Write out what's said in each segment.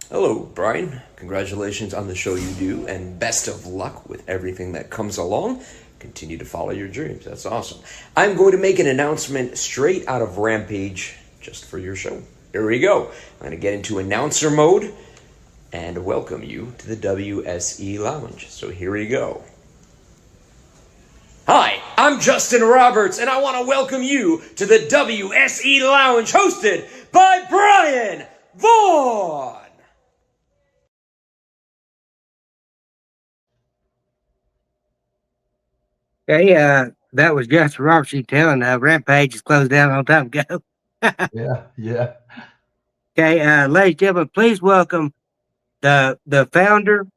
Hello, Brian. Congratulations on the show you do, and best of luck with everything that comes along. Continue to follow your dreams. That's awesome. I'm going to make an announcement straight out of Rampage just for your show. Here we go. I'm going to get into announcer mode and welcome you to the WSE Lounge. So here we go. Hi, I'm Justin Roberts, and I want to welcome you to the WSE Lounge hosted by Brian Vaughn. Hey, that was Justin Robertson telling Rampage is closed down a long time ago. Yeah, yeah. Okay, ladies and gentlemen, please welcome the founder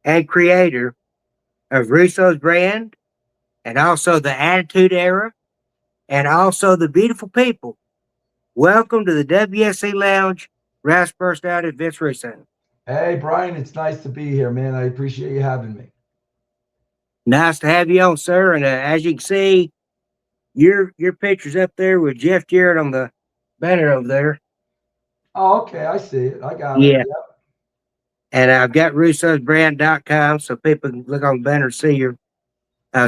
and creator of Russo's brand, and also the Attitude Era, and also the beautiful people. Welcome to the WSC Lounge, Raps personality Vince Russo. Hey, Brian, it's nice to be here, man. I appreciate you having me. Nice to have you on, sir. And as you can see, your picture's up there with Jeff Jarrett on the banner over there. Oh, okay. I see it. I got it. Yeah. Yep. And I've got russosbrand.com so people can look on the banner and see your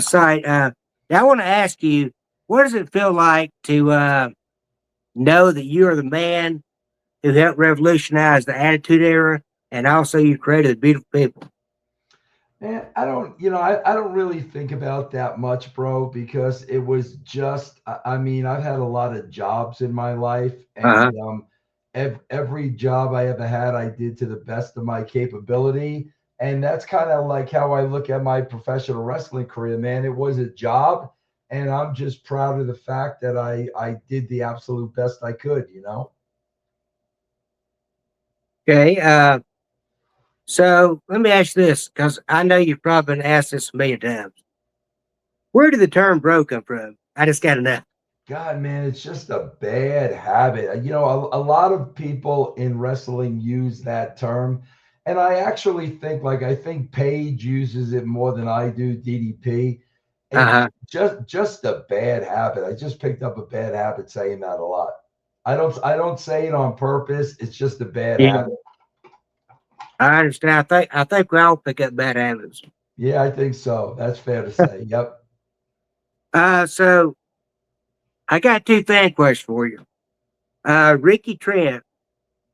site. Now I want to ask you, what does it feel like to know that you are the man who helped revolutionize the Attitude Era and also you created the beautiful people? Man, I don't really think about that much, bro, because it was just, I mean, I've had a lot of jobs in my life, Uh-huh. and every job I ever had, I did to the best of my capability. And that's kind of like how I look at my professional wrestling career, man. It was a job, and I'm just proud of the fact that I did the absolute best I could, you know? Okay. So let me ask you this, because I know you've probably been asked this a million times. Where did the term bro come from? I just got to know. God, man, it's just a bad habit. You know, a lot of people in wrestling use that term. And I actually think, like, I think Paige uses it more than I do, DDP. It's Uh-huh. just a bad habit. I just picked up a bad habit saying that a lot. I don't say it on purpose. It's just a bad Yeah, habit. I understand. I think we all pick up bad habits. Yeah, I think so. That's fair to say. Yep. So I got two fan questions for you. Ricky Trent,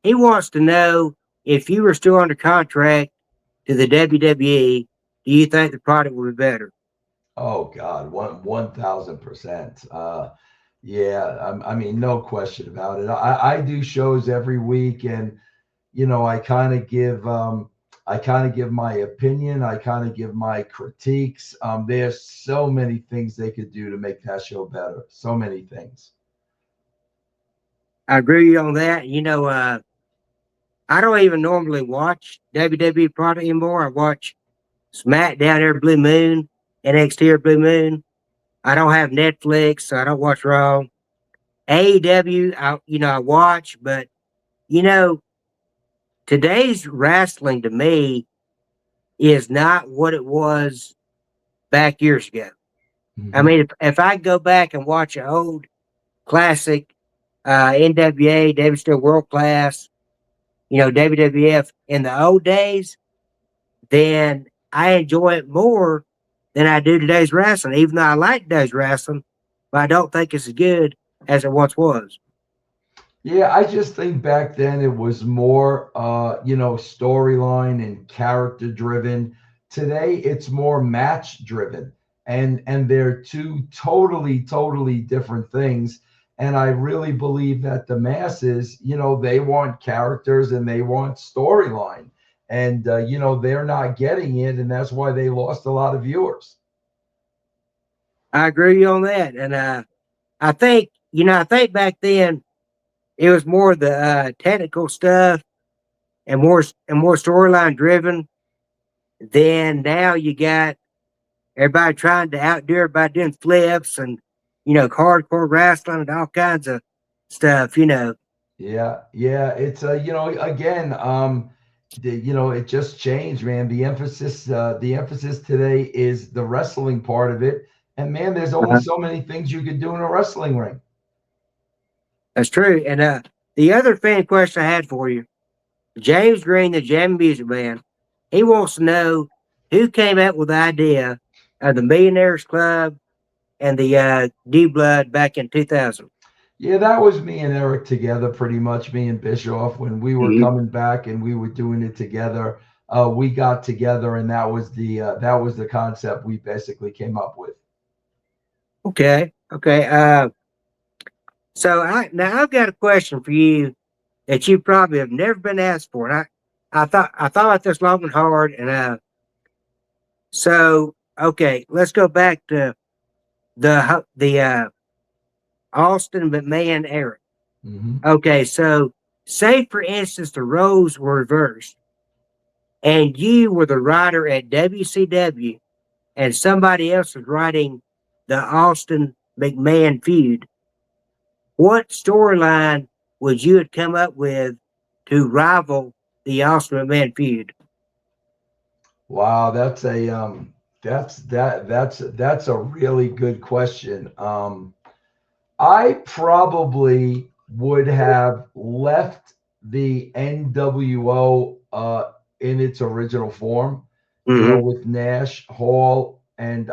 he wants to know if you were still under contract to the WWE, do you think the product would be better? Oh God, 1,000%. Yeah, I mean, no question about it. I do shows every week, and you know, I kind of give my opinion. I kind of give my critiques. There's so many things they could do to make that show better. So many things. I agree with you on that. I don't even normally watch WWE product anymore. I watch SmackDown every Blue Moon, NXT every Blue Moon. I don't have Netflix, so I don't watch Raw. AEW, I watch, but you know, today's wrestling to me is not what it was back years ago. I Hmm. mean, if I go back and watch an old classic NWA, David Still World Class, WWF in the old days, then I enjoy it more than I do today's wrestling, even though I like today's wrestling, but I don't think it's as good as it once was. Yeah, I just think back then it was more, storyline and character driven. Today it's more match driven, and they're two totally different things. And I really believe that the masses, they want characters and they want storyline, and they're not getting it, and that's why they lost a lot of viewers. I agree with you on that. And I think back then it was more the technical stuff and more storyline driven. Then now you got everybody trying to outdo everybody doing flips and hardcore wrestling and all kinds of stuff. Yeah, yeah. It's again, it just changed, man. The emphasis today is the wrestling part of it, and man, there's only Uh-huh. so many things you could do in a wrestling ring. That's true. And the other fan question I had for you, James Green, the Jam Music Man, he wants to know who came up with the idea of the Millionaires Club and the New Blood back in 2000. Yeah, that was me and Eric together, pretty much me and Bischoff when we were Mhm. coming back and we were doing it together. We got together, and that was the concept we basically came up with. Okay, okay. So now I've got a question for you that you probably have never been asked for, and I thought about this long and hard, and so okay, let's go back to the Austin McMahon era. Hmm. Okay, so say for instance the roles were reversed, and you were the writer at WCW, and somebody else was writing the Austin McMahon feud. What storyline would you have come up with to rival the Austin McMahon feud? Wow, that's a really good question. I probably would have left the NWO in its original form, Mm-hmm. with Nash, Hall, and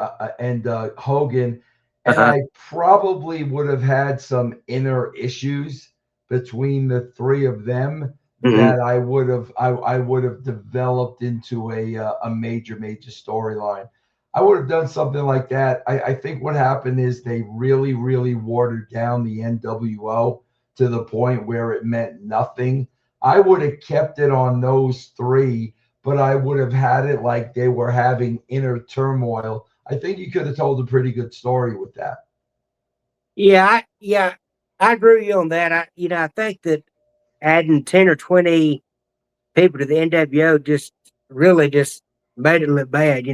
Hogan, and Uh-huh. I probably would have had some inner issues between the three of them Mm-hmm. that I would have developed into a major storyline. I would have done something like that. I think what happened is they really watered down the NWO to the point where it meant nothing. I would have kept it on those three, but I would have had it like they were having inner turmoil. I think you could have told a pretty good story with that. Yeah, I agree with you on that. I think that adding 10 or 20 people to the NWO just really just made it look bad.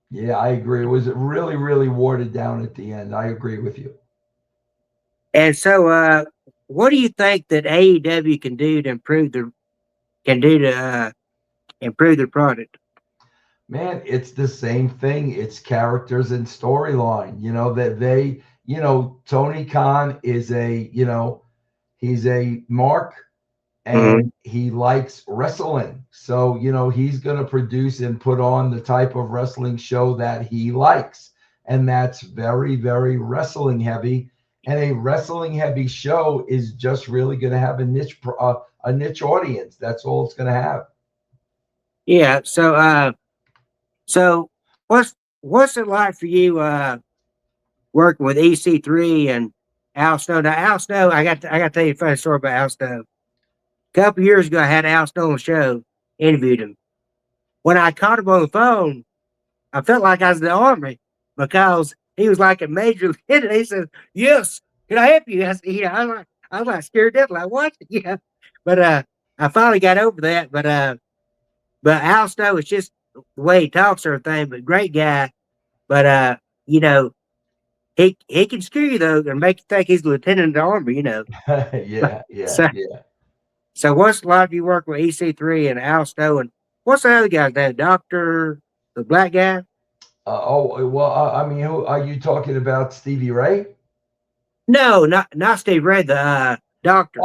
Yeah, I agree. It was really watered down at the end. I agree with you. And so, what do you think that AEW can do to improve their product? Man, it's the same thing. It's characters and storyline. That they, Tony Khan is he's a mark Mm-hmm. and he likes wrestling. So, he's going to produce and put on the type of wrestling show that he likes. And that's very wrestling heavy. And a wrestling heavy show is just really going to have a niche audience. That's all it's going to have. Yeah. So what's it like for you working with EC3 and Al Snow? Now, Al Snow, I got to tell you a funny story about Al Snow. A couple years ago, I had Al Snow on the show, interviewed him. When I caught him on the phone, I felt like I was in the army because he was like a major lieutenant. He said, "Yes, can I help you?" I was like scared death, like what? Yeah, but I finally got over that. But Al Snow is just the way he talks or everything, but great guy. But you know, he can scare you though and make you think he's a lieutenant in the army. Yeah, yeah, So yeah. so what's a lot of you work with EC3 and Al Snow and what's the other guy's name? Doctor, the black guy? Well, I mean, who are you talking about? Stevie Ray? No, not Steve Ray, the doctor.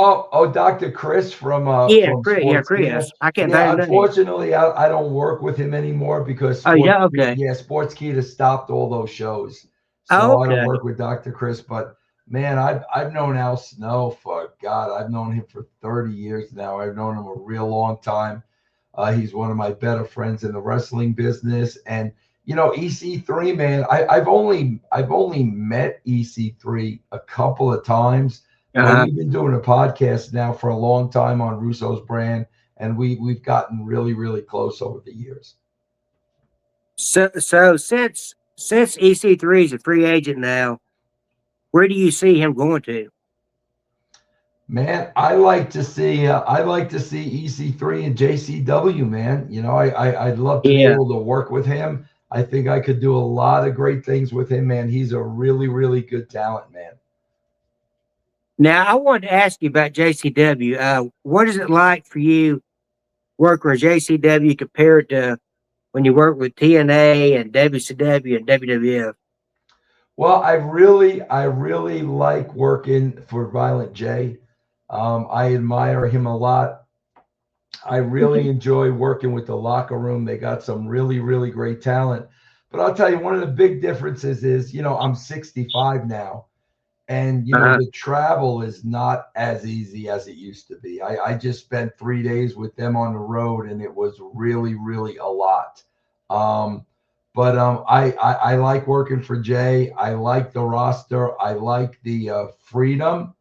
Dr. Chris Yeah, from Yeah, Sportskeeda. Chris. I can't Yeah, think of his name. unfortunately, I don't work with him anymore because Oh yeah, okay. Sportskeeda stopped all those shows. Oh, So I don't okay. work with Dr. Chris, but man, I've known Al Snow for God, I've known him for 30 years now. I've known him a real long time. He's one of my better friends in the wrestling business, and EC3, man. I've only met EC3 a couple of times, but Uh-huh. we've been doing a podcast now for a long time on Russo's brand, and we've gotten really close over the years. So since EC3 is a free agent now, where do you see him going to? Man, I like to see EC3 and JCW, man. I'd love to be Yeah. able to work with him. I think I could do a lot of great things with him, man. He's a really good talent, man. Now I wanted to ask you about JCW. What is it like for you working with JCW compared to when you work with TNA and WCW and WWF? Well, I really like working for Violent J. I admire him a lot. I really enjoy working with the locker room. They got some really, really great talent. But I'll tell you, one of the big differences is, I'm 65 now. And, Uh-huh. the travel is not as easy as it used to be. I just spent 3 days with them on the road, and it was really, really a lot. Um, but I like working for Jay. I like the roster. I like the freedom.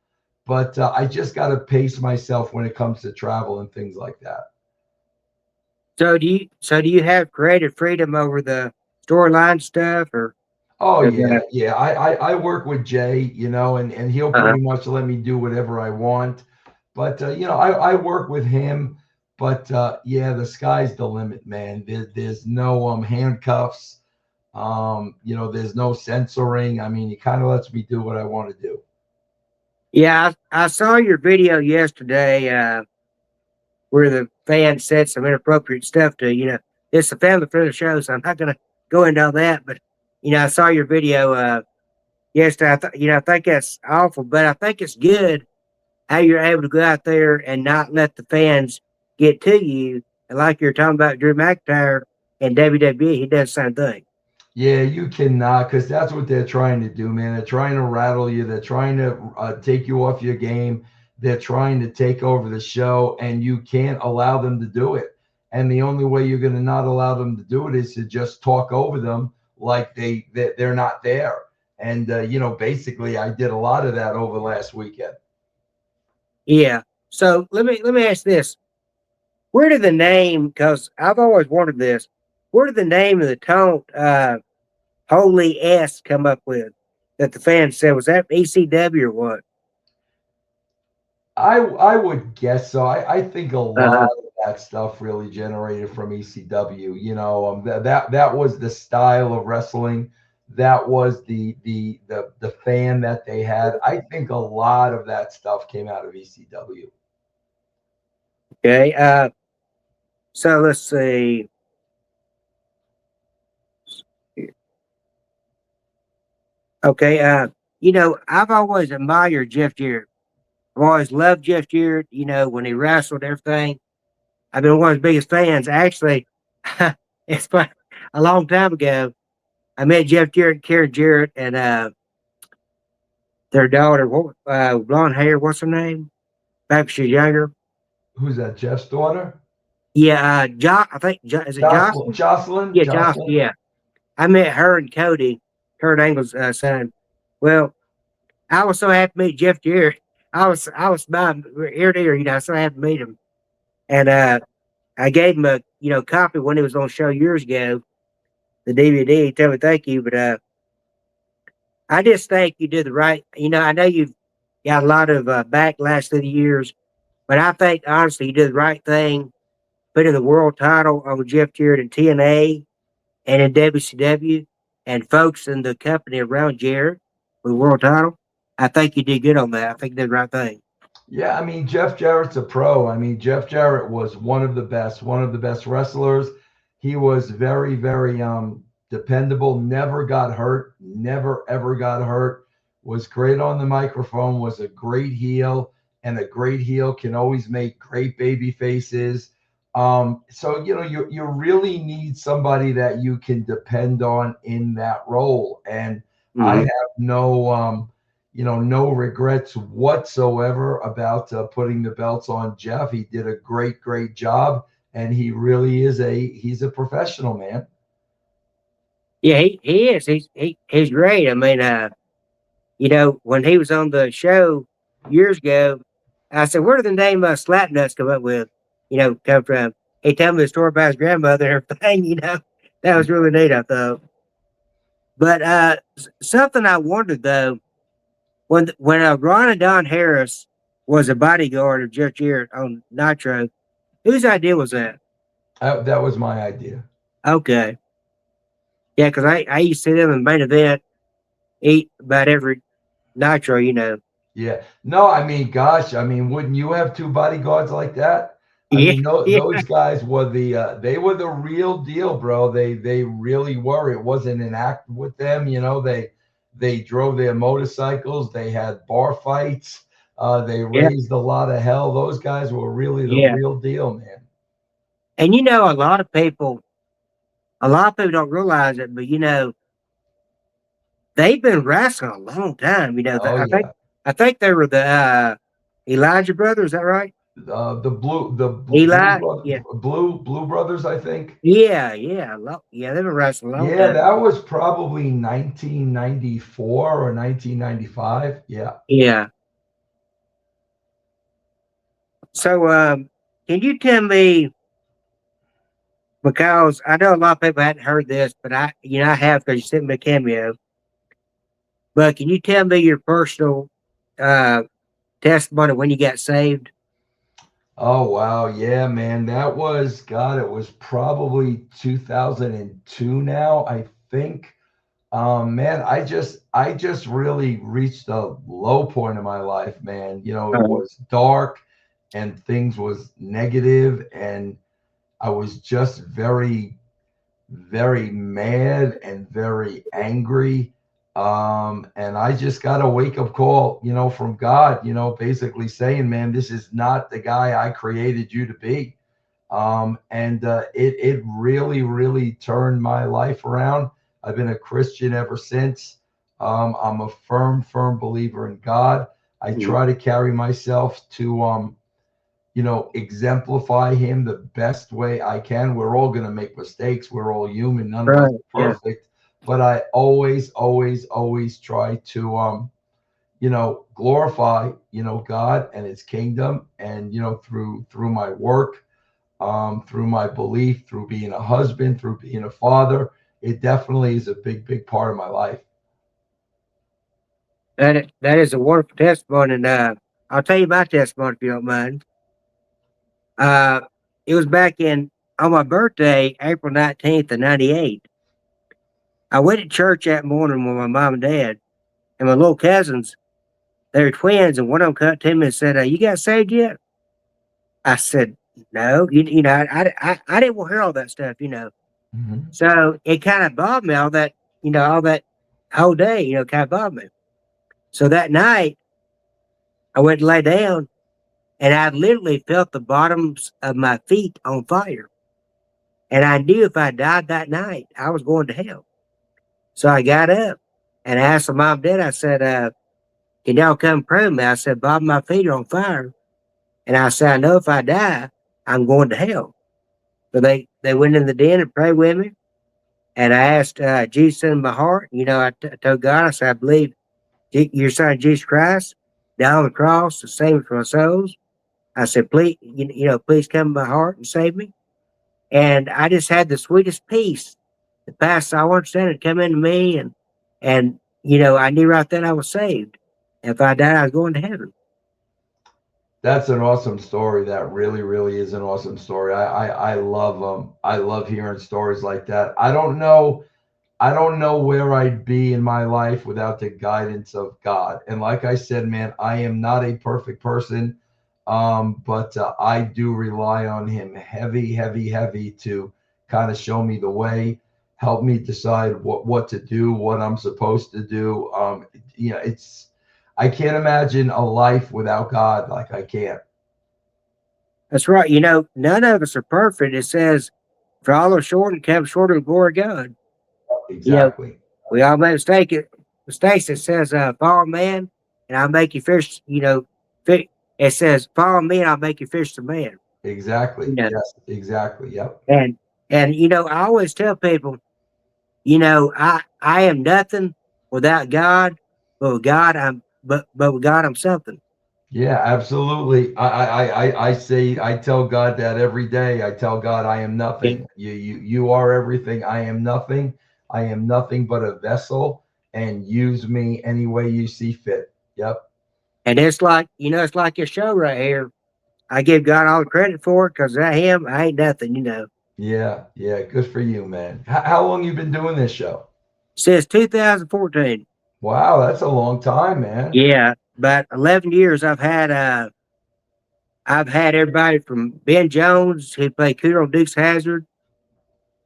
But I just got to pace myself when it comes to travel and things like that. So do you have creative freedom over the storyline stuff or Oh is yeah, that yeah. I work with Jay, and he'll uh-huh. pretty much let me do whatever I want. But I work with him. But yeah, the sky's the limit, man. There's no handcuffs. There's no censoring. I mean, he kind of lets me do what I want to do. Yeah, I saw your video yesterday, where the fans said some inappropriate stuff to, it's a family friendly show, so I'm not gonna go into all that, but I saw your video yesterday. I think that's awful, but I think it's good how you're able to go out there and not let the fans get to you. And like you're talking about Drew McIntyre and WWE, he does the same thing. Yeah, you cannot, because that's what they're trying to do, man. They're trying to rattle you. They're trying to take you off your game. They're trying to take over the show, and you can't allow them to do it. And the only way you're going to not allow them to do it is to just talk over them like they're not there. And basically, I did a lot of that over last weekend. Yeah. So let me ask this: where did the name? Because I've always wondered this. Where did the name of the taunt "Holy S" come up with? That the fans said, was that ECW or what? I would guess so. I think a lot Uh-huh. of that stuff really generated from ECW. That was the style of wrestling. That was the fan that they had. I think a lot of that stuff came out of ECW. Okay. So let's see. Okay. I've always admired Jeff Jarrett. I've always loved Jeff Jarrett. When he wrestled and everything. I've been one of his biggest fans. Actually, it's fun. A long time ago, I met Jeff Jarrett, Karen Jarrett, and their daughter, blonde hair. What's her name? Back when she was younger. Who's that? Jeff's daughter? Yeah, I think is it Jocelyn. Jocelyn? Jocelyn. Yeah, Jocelyn. Jocelyn. Yeah, I met her and Cody, Kurt Angle's son. Well, I was so happy to meet Jeff Jarrett. I was smiling ear to ear. So happy to meet him, and I gave him a copy when he was on show years ago, the DVD. He told me thank you, but I just think you did the right. I know you've got a lot of backlash through the years, but I think honestly you did the right thing, putting the world title on Jeff Jarrett in TNA and in WCW, and folks in the company around Jarrett with the world title. I think you did good on that. I think you did the right thing. Yeah, I mean, Jeff Jarrett's a pro. I mean, Jeff Jarrett was one of the best wrestlers. He was very, very dependable, never got hurt, never ever got hurt, was great on the microphone, was a great heel, and a great heel can always make great baby faces. So you really need somebody that you can depend on in that role. And I Mm-hmm. have no regrets whatsoever about putting the belts on Jeff. He did a great, great job, and he really he's a professional, man. Yeah, he is. He's great. I mean, when he was on the show years ago, I said, "Where did the name Slapnuts come up with? Come from?" He told me the story about his grandmother and everything. That was really neat. I thought. But something I wondered though, when Ron and Don Harris was a bodyguard of Jeff Jarrett on Nitro, whose idea was that? That was my idea. Okay, yeah, because I used to see them in main event, eat about every Nitro. Yeah. No, I mean, gosh, I mean, wouldn't you have two bodyguards like that? I Yeah, mean, yeah, those guys were they were the real deal, bro. They really were. It wasn't an act with them, they drove their motorcycles, they had bar fights, they yeah, raised a lot of hell. Those guys were really the yeah. real deal, man. And a lot of people don't realize it, but they've been wrestling a long time. Oh yeah. I think they were the Elijah brothers. Is that right? Blue Eli. brother, Yeah. Blue Brothers, I think. Yeah. Yeah. Yeah. They've been wrestling a long Yeah, time. that was probably 1994 or 1995. Yeah. Yeah. So, can you tell me, because I know a lot of people hadn't heard this, but I have because you sent me a cameo. But can you tell me your personal uh, testimony when you got saved? Oh wow, yeah, man. That was God, it was probably 2002 now, I think. Man, I just really reached a low point in my life, man. It Uh, was dark and things was negative and I was just very, very mad and very angry. And I just got a wake up call, from God, basically saying, man, this is not the guy I created you to be. And it really, really turned my life around. I've been a Christian ever since. I'm a firm, firm believer in God. I mm, try to carry myself to, exemplify him the best way I can. We're all going to make mistakes. We're all human. None of us right. are Yeah. perfect. But I always, always, always try to, glorify, God and his kingdom. And, through my work, through my belief, through being a husband, through being a father, it definitely is a big, big part of my life. That is a wonderful testimony, and I'll tell you my testimony if you don't mind. Uh, it was back on my birthday, April 19th of '98. I went to church that morning with my mom and dad, and my little cousins. They were twins, and one of them cut to me and said, "You got saved yet?" I said, "No." I didn't want to hear all that stuff. Mhm. So it kind of bothered me all that whole day. Kind of bothered me. So that night, I went to lay down, and I literally felt the bottoms of my feet on fire. And I knew if I died that night, I was going to hell. So I got up and I asked my mom and dad, I said, "Can y'all come pray with me?" I said, "Bob, my feet are on fire." And I said, "I know if I die, I'm going to hell." So they went in the den and prayed with me. And I asked Jesus in my heart. I told God, I said, "I believe your son, Jesus Christ, died on the cross to save me from my souls." I said, "Please, please come to my heart and save me." And I just had the sweetest peace. The past I understand come into me, and I knew right then I was saved. If I died, I was going to heaven. That's an awesome story. That really, really is an awesome story. I love I love hearing stories like that. I don't know where I'd be in my life without the guidance of God. And like I said, man, I am not a perfect person, but I do rely on Him heavy, heavy, heavy to kind of show me the way, help me decide what to do, what I'm supposed to do. It's I can't imagine a life without God. Like I can't. That's right. None of us are perfect. It says, "For all are short and come short of the glory of God." You know, Exactly. we all make mistakes. It says, "Follow man, and I'll make you fish." It says, "Follow me, and I'll make you fish of man." You Exactly. know, Yes. Exactly. Yep. and I always tell people, I am nothing without God, but with God I'm something. Yeah, absolutely. I tell God that every day. I tell God I am Yeah. nothing. You are everything. I am nothing. I am nothing but a vessel, and use me any way you see fit. Yep. And it's like your show right here. I give God all the credit for it because I Him, I ain't nothing. Yeah. Yeah. Good for you, man. How long you been doing this show? Since 2014. Wow, that's a long time, man. Yeah, about 11 years I've had everybody from Ben Jones, who played Cooter on Dukes Hazard,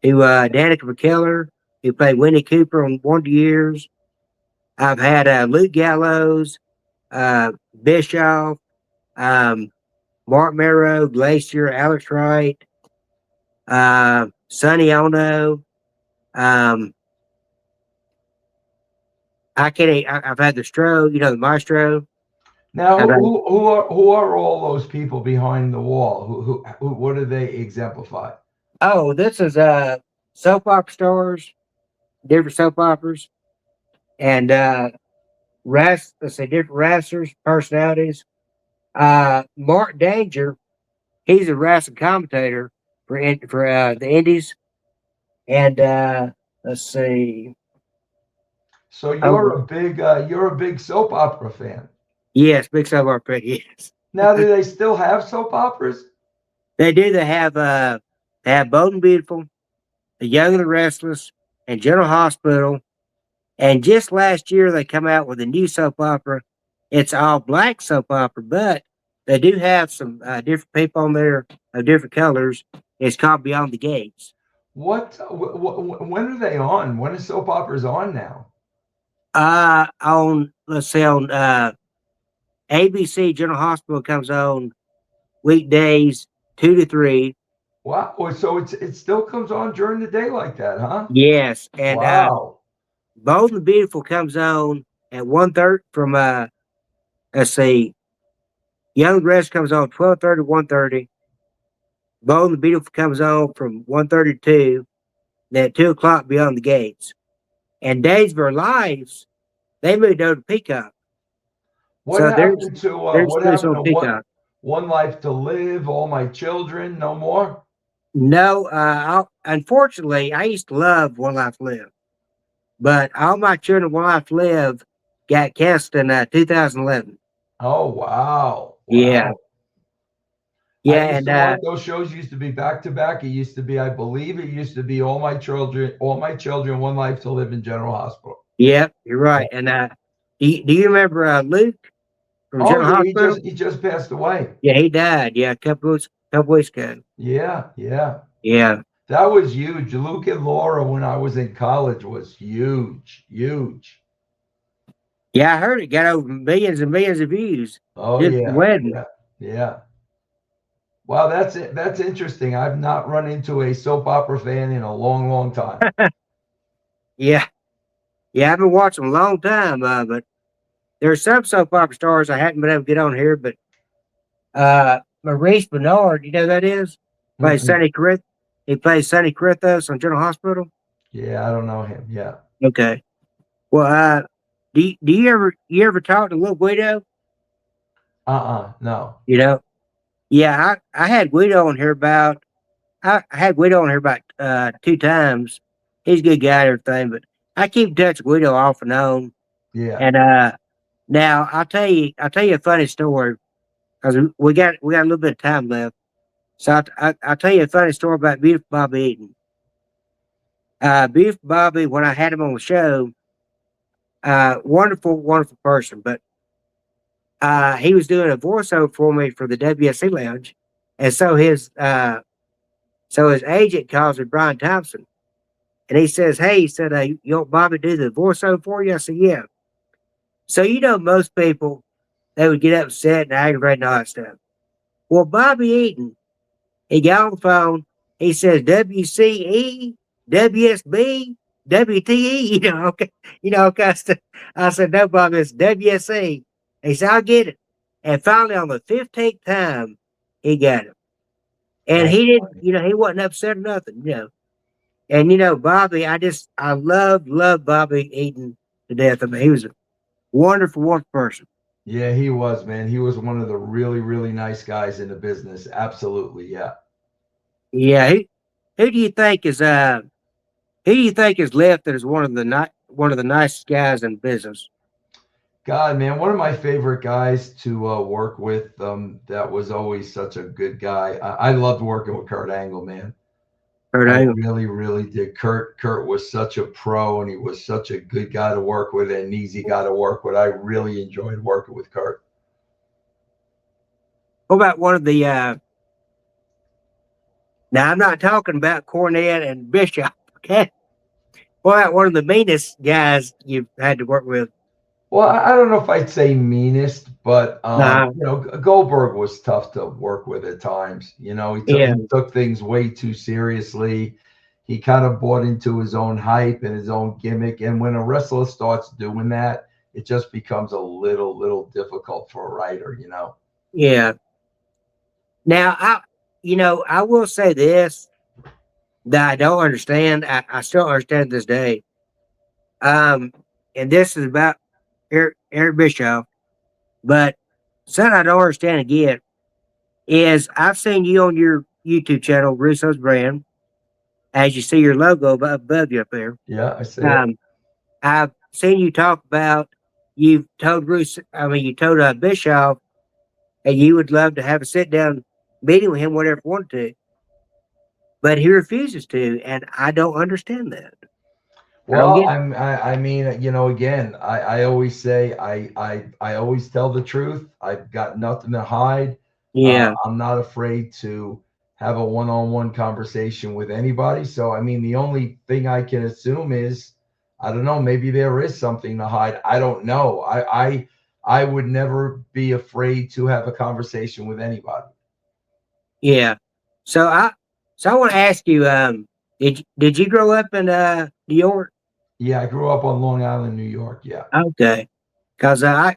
to Danica McKellar, who played Winnie Cooper on Wonder Years. I've had Luke Gallows, Bischoff, um, Mark Merrow, Glacier, Alex Wright, Sonny Ono. I can't. I've had the Stro, the Maestro. Now, I've had, who are all those people behind the wall? Who what do they exemplify? oh, this is soap opera stars, different soap operas, and let's say different wrestlers, personalities. Mark Danger, he's a wrestling commentator for the Indies, and let's see. So Oh, you're a big soap opera fan. yes, big soap opera. Yes, Now, do they still have soap operas? they do. They have Bold and Beautiful, The Young and the Restless, and General Hospital. And just last year, they come out with a new soap opera. It's all black soap opera, but they do have some different people on there of different colors. It's called Beyond the Gates. When are they on? When is soap operas on now? On let's say on ABC, General Hospital comes on weekdays 2 to 3. Wow. So it still comes on during the day like that, huh? Yes, and Wow. Bold and Beautiful comes on at 1:30 from let's see, Young Dress comes on 12:30 to 1:30. Bold and Beautiful comes on from 1:30 to 2. Then at 2 o'clock Beyond the Gates. And Days of Our Lives, they moved over to Peacock. What So happened to there's this on Peacock. One Life to Live, All My Children, no more? No, unfortunately, I used to love One Life to Live, but All My Children, One Life to Live got cast in 2011. Oh wow. Yeah, Wow. I yeah, used and to like those shows used to be back to back. It used to be, I believe it used to be All My Children, One Life to Live in General Hospital. yeah, you're right. And do you remember Luke from Oh General yeah, Hospital? he just passed away. Yeah, he died. Yeah, a couple weeks ago. Yeah, yeah. Yeah, That was huge. Luke and Laura when I was in college was huge, huge. yeah, I heard it got over millions and millions of views. Oh Just the yeah, wedding. yeah, yeah. Wow, that's it. That's interesting. I've not run into a soap opera fan in a long, long time. Yeah, yeah, I've been watching a long time, but there's some soap opera stars I hadn't been able to get on here, but Maurice Bernard, you know who that is? Plays Mm-mm. Sonny Carith. He plays Sonny Carithos on General Hospital. Yeah, I don't know him. Yeah. Okay. Well, do you ever talk to Little Guido? No. You know? Yeah, I had Guido on here about I had Guido on here about 2 times. He's a good guy and everything, but I keep in touch with Guido off and on. Yeah. And now I'll tell you a funny story because we got a little bit of time left. So I'll tell you a funny story about Beautiful Bobby Eaton. Beautiful Bobby, when I had him on the show, wonderful, wonderful person. But he was doing a voiceover for me for the WSE Lounge, and so his agent calls me Brian Thompson, and he says, "Hey," he said, "You want Bobby to do the voiceover for you?" I said, "Yeah." So most people they would get upset and aggravated and all that stuff. Well, Bobby Eaton, he got on the phone. He says WCE, WSB, WTE, okay, okay. I said, no, Bob, it's WSE. He said, I'll get it. And finally, on the 15th time, he got it. And That's he didn't, funny. he wasn't upset or nothing. And, Bobby, I love Bobby Eaton to death. I mean, he was a wonderful, wonderful person. Yeah, he was, man. He was one of the really, really nice guys in the business. Absolutely. Yeah. Yeah. Who do you think is, who do you think is left that is one of the nicest guys in business? God, man, one of my favorite guys to work with. That was always such a good guy. I loved working with Kurt Angle, man. Kurt I Angle. really, really did. Kurt was such a pro, and he was such a good guy to work with, and an easy guy to work with. I really enjoyed working with Kurt. What about one of the? Now I'm not talking about Cornette and Bishop. Okay. What about one of the meanest guys you've had to work with? Well, I don't know if I'd say meanest, but Uh, Goldberg was tough to work with at times. yeah, He took things way too seriously. He kind of bought into his own hype and his own gimmick. And when a wrestler starts doing that, it just becomes a little difficult for a writer. yeah. Now, I will say this that I don't understand. I still don't understand this day. Um, and this is about Eric Bischoff. But something I don't understand again is I've seen you on your YouTube channel, Russo's Brand, as you see your logo above you up there. Yeah, I see it. Um, I've seen you talk about you've told you told Bischoff, and you would love to have a sit down meeting with him, whatever you wanted to, but he refuses to, and I don't understand that. I don't Well, get it. I mean, again, I always say I always tell the truth. I've got nothing to hide. Yeah, I'm not afraid to have a one-on-one conversation with anybody. So, I mean, the only thing I can assume is, I don't know, maybe there is something to hide. I don't know. I would never be afraid to have a conversation with anybody. yeah. So I want to ask you, did you grow up in New York? Yeah, I grew up on Long Island, New York. Yeah. Okay. Because I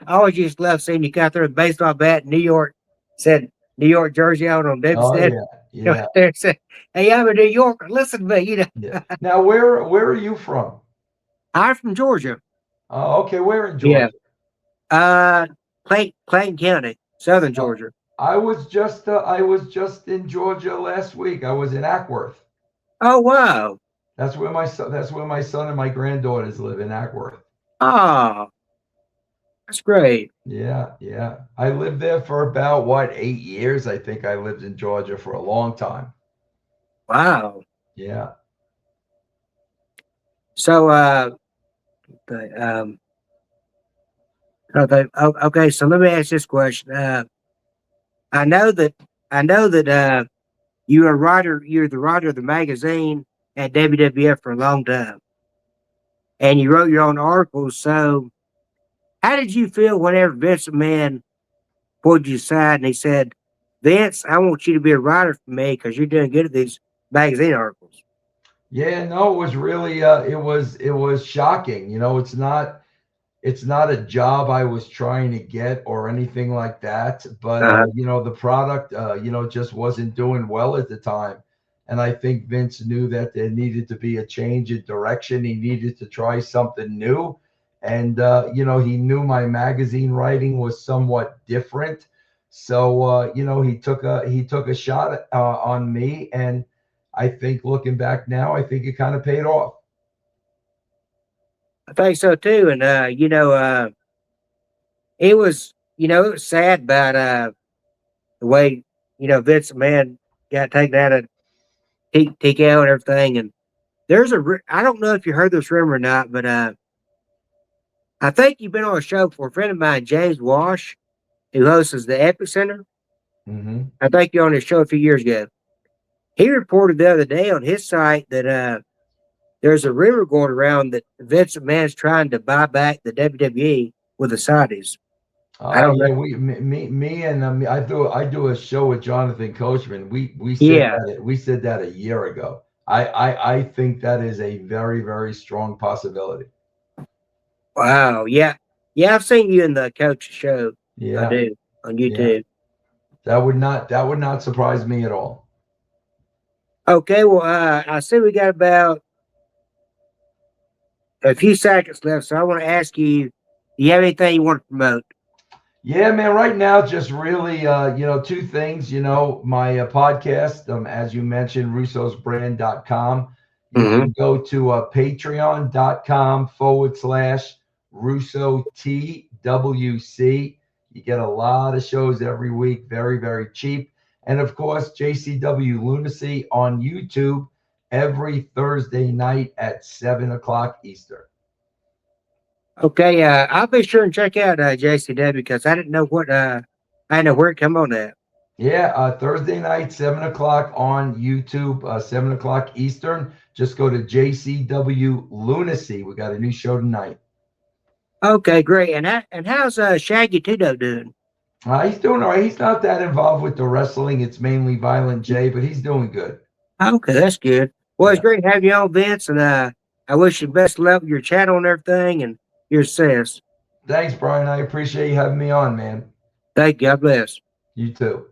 always used to love seeing you got there with a baseball bat in New York, said New York jersey out on Oh Dempstead. yeah, Right yeah, there said, "Hey, I'm a New Yorker. Listen to me. yeah. Now, where are you from? I'm from Georgia. Okay, where in Yeah. Georgia? Uh, Clayton County, Southern Uh, Georgia. I was just in Georgia last week. I was in Ackworth. Oh wow. That's where my son and my granddaughters live, in Ackworth. Oh, that's great. Yeah, yeah. I lived there for about, what, 8 years. I think I lived in Georgia for a long time. Wow. Yeah. So the, okay. So let me ask this question. I know that you're a writer. You're the writer of the magazine at WWF for a long time, and you wrote your own articles. So, how did you feel whenever Vince McMahon pulled you aside and he said, "Vince, I want you to be a writer for me because you're doing good at these magazine articles." Yeah, no, it was really it was shocking. It's not a job I was trying to get or anything like that, but Uh, the product just wasn't doing well at the time. And I think Vince knew that there needed to be a change in direction. He needed to try something new. And he knew my magazine writing was somewhat different. So he took a shot on me, and I think, looking back now, I think it kind of paid off. I think so too, and it was sad about the way Vince McMahon got taken out of TKO and everything, and I don't know if you heard this rumor or not, but I think you've been on a show for a friend of mine, James Wash, who hosts the Epic Center. Hmm. I think you're on his show a few years ago. He reported the other day on his site that there's a rumor going around that Vince McMahon's trying to buy back the WWE with the Saudis. I don't know. Yeah, me and I do a show with Jonathan Coachman. Yeah. We said that a year ago. I think that is a very strong possibility. Wow. Yeah. Yeah. I've seen you in the coach show. I Yeah, do on yeah. YouTube. That would not surprise me at all. Okay. Well, I see we got about a few seconds left, so I want to ask you: do you have anything you want to promote? Yeah, man. Right now, just really, two things. My podcast, as you mentioned, russosbrand.com. You Hmm. can go to patreon.com/Russo TWC. You get a lot of shows every week, very cheap. And of course, JCW Lunacy on YouTube every Thursday night at 7 o'clock Eastern. Okay. I'll be sure and check out JCW because I didn't know I didn't know where it come on at. Yeah, Thursday night, 7 o'clock on YouTube, 7 o'clock Eastern. Just go to JCW Lunacy. We got a new show tonight. Okay, great. And how's Shaggy Tito doing? He's doing all right. He's not that involved with the wrestling. It's mainly Violent J, but he's doing good. Okay, that's good. Well, it's Yeah. great having you on, Vince, and I wish you best luck with your channel and everything and your success. Thanks, Brian. I appreciate you having me on, man. Thank you. God bless. You too.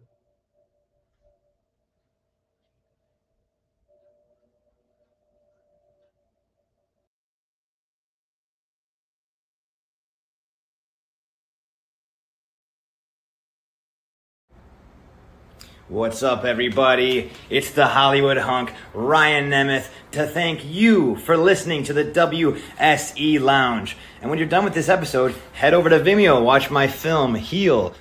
What's up, everybody? It's the Hollywood hunk, Ryan Nemeth, to thank you for listening to the WSE Lounge. And when you're done with this episode, head over to Vimeo, watch my film, Heal,